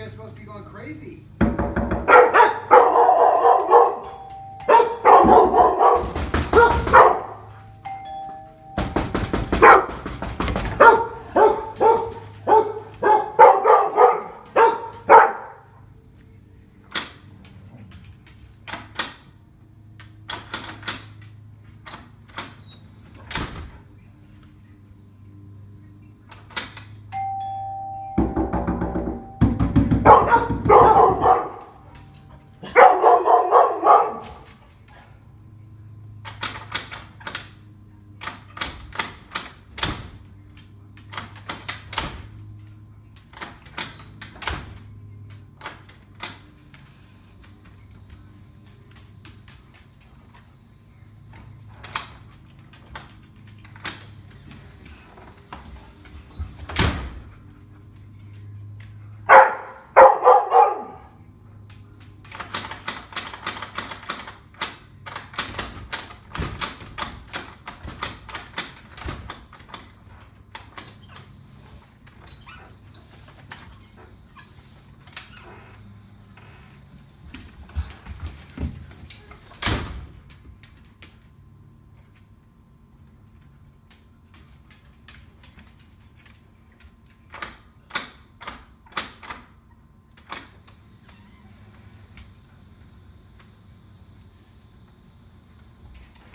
guys are supposed to be going crazy.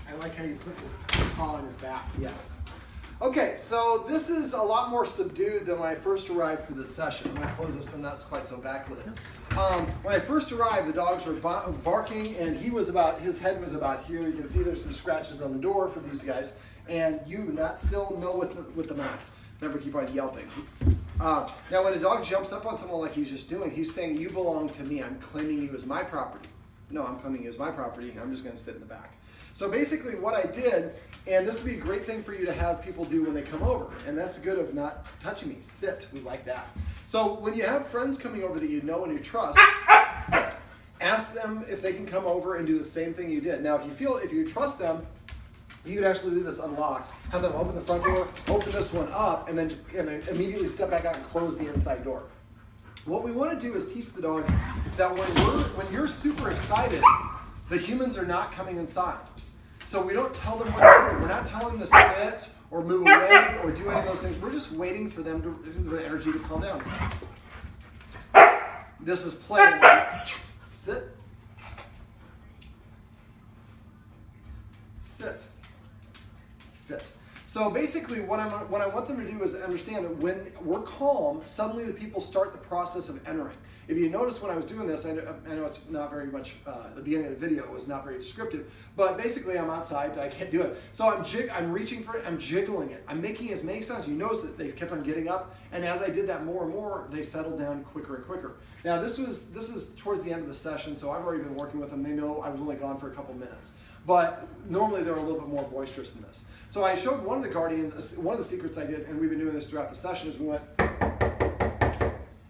I like how you put his paw on his back, yes. Okay, so this is a lot more subdued than when I first arrived for this session. I'm going to close this so not quite so backlit. When I first arrived, the dogs were barking, and his head was about here. You can see there's some scratches on the door for these guys, and you not still know with the mouth. Never keep on yelping. Now, when a dog jumps up on someone like he's just doing, he's saying, you belong to me. I'm claiming you as my property. No, I'm claiming you as my property. I'm just going to sit in the back. So basically what I did, and this would be a great thing for you to have people do when they come over, and that's good of not touching me. Sit, we like that. So when you have friends coming over that you know and you trust, ask them if they can come over and do the same thing you did. Now if you trust them, you could actually leave this unlocked, have them open the front door, open this one up, and then immediately step back out and close the inside door. What we want to do is teach the dogs that when you're super excited, the humans are not coming inside. So we don't tell them what to do. We're not telling them to sit or move away or do any of those things. We're just waiting for them the energy to calm down. This is play energy. Sit. Sit. Sit. So basically what I want them to do is understand that when we're calm, suddenly the people start the process of entering. If you notice when I was doing this, I know it's not very much, the beginning of the video was not very descriptive, but basically I'm outside, but I can't do it. So I'm reaching for it, I'm jiggling it. I'm making as many sounds. You notice that they kept on getting up, and as I did that more and more, they settled down quicker and quicker. Now this is towards the end of the session, so I've already been working with them. They know I was only gone for a couple minutes. But normally they're a little bit more boisterous than this. So I showed one of the secrets I did, and we've been doing this throughout the session, is we went,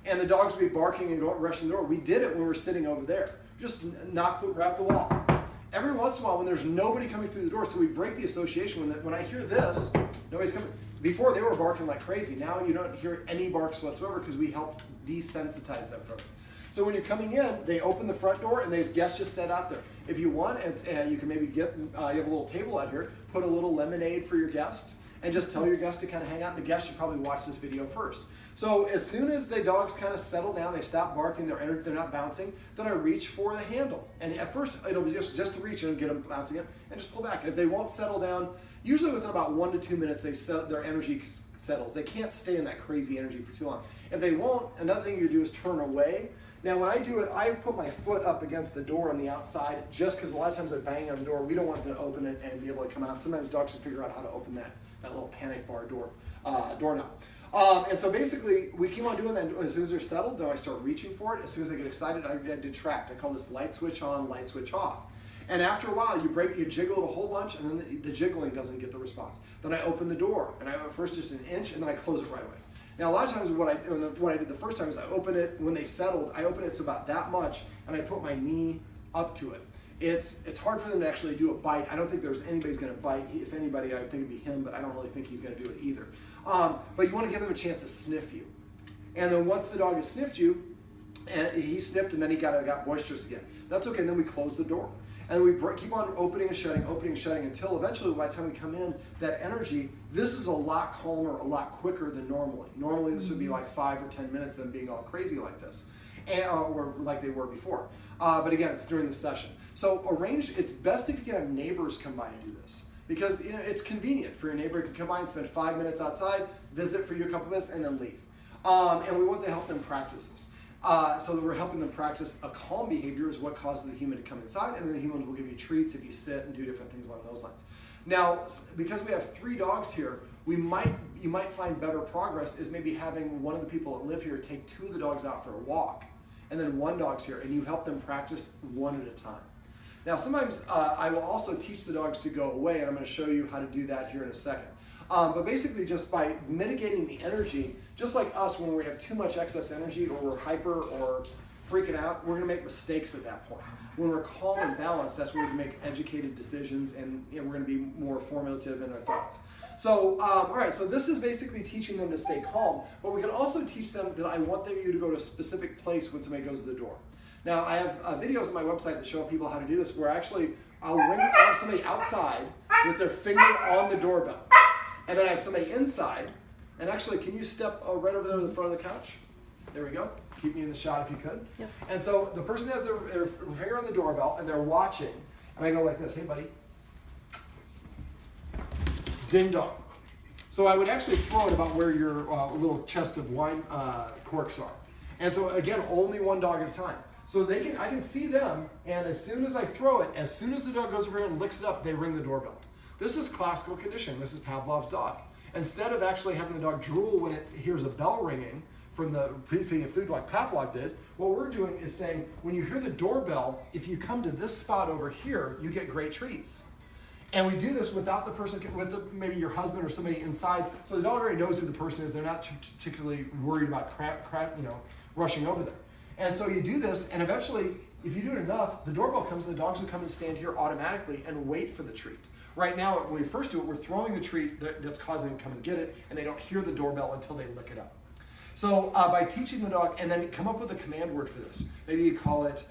and the dogs would be barking and rushing the door. We did it when we were sitting over there. Just wrap the wall. Every once in a while when there's nobody coming through the door, so we break the association. When I hear this, nobody's coming. Before they were barking like crazy. Now you don't hear any barks whatsoever because we helped desensitize them from it. So when you're coming in, they open the front door and the guests just sit out there. If you want, you can maybe you have a little table out here, put a little lemonade for your guest, and just tell your guest to kind of hang out. And the guest should probably watch this video first. So as soon as the dogs kind of settle down, they stop barking, they're not bouncing, then I reach for the handle. And at first, it'll be just to reach and get them bouncing in, and just pull back. If they won't settle down, usually within about 1 to 2 minutes, their energy settles. They can't stay in that crazy energy for too long. If they won't, another thing you do is turn away. Now when I do it, I put my foot up against the door on the outside, just because a lot of times they're banging on the door. We don't want them to open it and be able to come out. Sometimes dogs can figure out how to open that little panic bar doorknob. And so basically, we keep on doing that. As soon as they're settled, then I start reaching for it. As soon as they get excited, I detract. I call this light switch on, light switch off. And after a while, you jiggle it a whole bunch, and then the jiggling doesn't get the response. Then I open the door, and I first just an inch, and then I close it right away. Now, a lot of times what I did the first time is I open it, when they settled, I open it so about that much, and I put my knee up to it. It's hard for them to actually do a bite. I don't think anybody's going to bite. If anybody, I think it'd be him, but I don't really think he's going to do it either. But you want to give them a chance to sniff you. And then once the dog has sniffed you, And he sniffed, and then he got boisterous again. That's okay, and then we close the door. And we keep on opening and shutting until eventually by the time we come in, that energy, this is a lot calmer, a lot quicker than normally. Normally this would be like 5 or 10 minutes, them being all crazy like this, or like they were before. But again, it's during the session. So it's best if you can have neighbors come by and do this, because it's convenient for your neighbor to come by and spend 5 minutes outside, visit for you a couple minutes, and then leave. And we want to help them practice this. So that we're helping them practice a calm behavior is what causes the human to come inside, and then the humans will give you treats if you sit and do different things along those lines. Now, because we have 3 dogs here, you might find better progress is maybe having one of the people that live here take 2 of the dogs out for a walk, and then 1 dog's here, and you help them practice 1 at a time. Now, sometimes I will also teach the dogs to go away, and I'm going to show you how to do that here in a second. But basically just by mitigating the energy, just like us when we have too much excess energy or we're hyper or freaking out, we're going to make mistakes at that point. When we're calm and balanced, that's where we can make educated decisions, and we're going to be more formulative in our thoughts. So, all right, so this is basically teaching them to stay calm, but we can also teach them that I want you to go to a specific place when somebody goes to the door. Now, I have videos on my website that show people how to do this, where actually I'll have somebody outside with their finger on the doorbell. And then I have somebody inside, and actually, can you step right over there to the front of the couch? There we go. Keep me in the shot if you could. Yep. And so the person has their finger on the doorbell, and they're watching. And I go like this, hey buddy. Ding dong. So I would actually throw it about where your little chest of wine corks are. And so again, only 1 dog at a time. So I can see them, and as soon as I throw it, as soon as the dog goes over here and licks it up, they ring the doorbell. This is classical conditioning. This is Pavlov's dog. Instead of actually having the dog drool when it hears a bell ringing from the feeding of food like Pavlov did, what we're doing is saying, when you hear the doorbell, if you come to this spot over here, you get great treats. And we do this without the person, maybe your husband or somebody inside, so the dog already knows who the person is. They're not particularly worried about rushing over there. And so you do this, and eventually, if you do it enough, the doorbell comes, and the dogs will come and stand here automatically and wait for the treat. Right now, when we first do it, we're throwing the treat that's causing them to come and get it, and they don't hear the doorbell until they lick it up. So by teaching the dog, and then come up with a command word for this. Maybe you call it,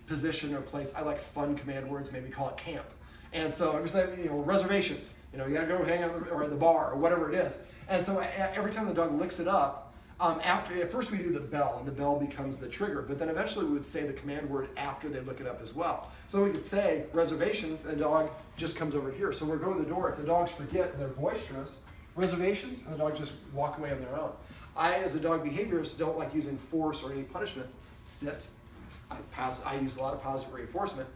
position or place. I like fun command words. Maybe call it camp. And so every time, reservations. You gotta go hang out or at the bar or whatever it is. And so every time the dog licks it up, at first we do the bell, and the bell becomes the trigger, but then eventually we would say the command word after they look it up as well. So we could say reservations, and the dog just comes over here. So we're going to the door. If the dogs forget and they're boisterous, reservations, and the dogs just walk away on their own. I, as a dog behaviorist, don't like using force or any punishment. Sit. I use a lot of positive reinforcement.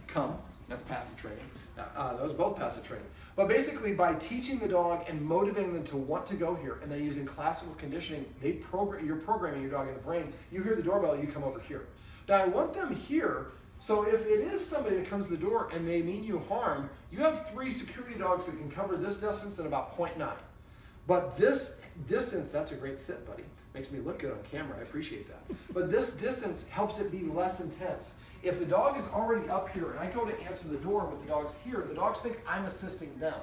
Come. That's passive training. Those are both passive training. But basically, by teaching the dog and motivating them to want to go here, and then using classical conditioning, you're programming your dog in the brain. You hear the doorbell, you come over here. Now, I want them here, so if it is somebody that comes to the door and they mean you harm, you have 3 security dogs that can cover this distance in about 0.9. But this distance, that's a great sit, buddy. Makes me look good on camera, I appreciate that. But this distance helps it be less intense. If the dog is already up here and I go to answer the door with the dogs here, the dogs think I'm assisting them.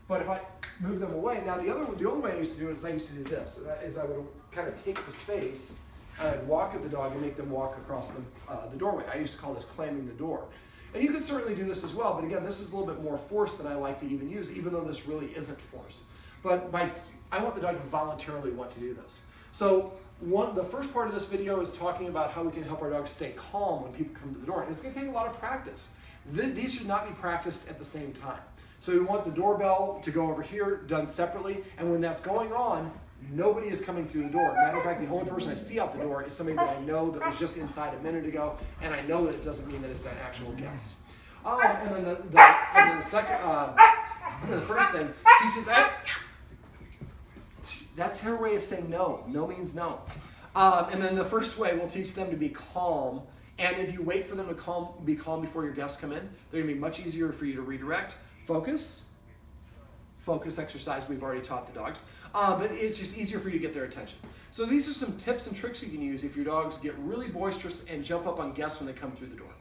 But if I move them away, now the only way I used to do it is I used to do this, is I would kind of take the space and I'd walk at the dog and make them walk across the doorway. I used to call this clamming the door. And you could certainly do this as well, but again, this is a little bit more force than I like to even use, even though this really isn't force. But I want the dog to voluntarily want to do this. So the first part of this video is talking about how we can help our dogs stay calm when people come to the door. And it's going to take a lot of practice. These should not be practiced at the same time. So we want the doorbell to go over here, done separately. And when that's going on, nobody is coming through the door. Matter of fact, the only person I see out the door is somebody that I know that was just inside a minute ago. And I know that it doesn't mean that it's an actual guest. And then the first thing, teaches that's her way of saying no. No means no. And then the first way, we'll teach them to be calm. And if you wait for them to be calm before your guests come in, they're going to be much easier for you to redirect. Focus exercise we've already taught the dogs. But it's just easier for you to get their attention. So these are some tips and tricks you can use if your dogs get really boisterous and jump up on guests when they come through the door.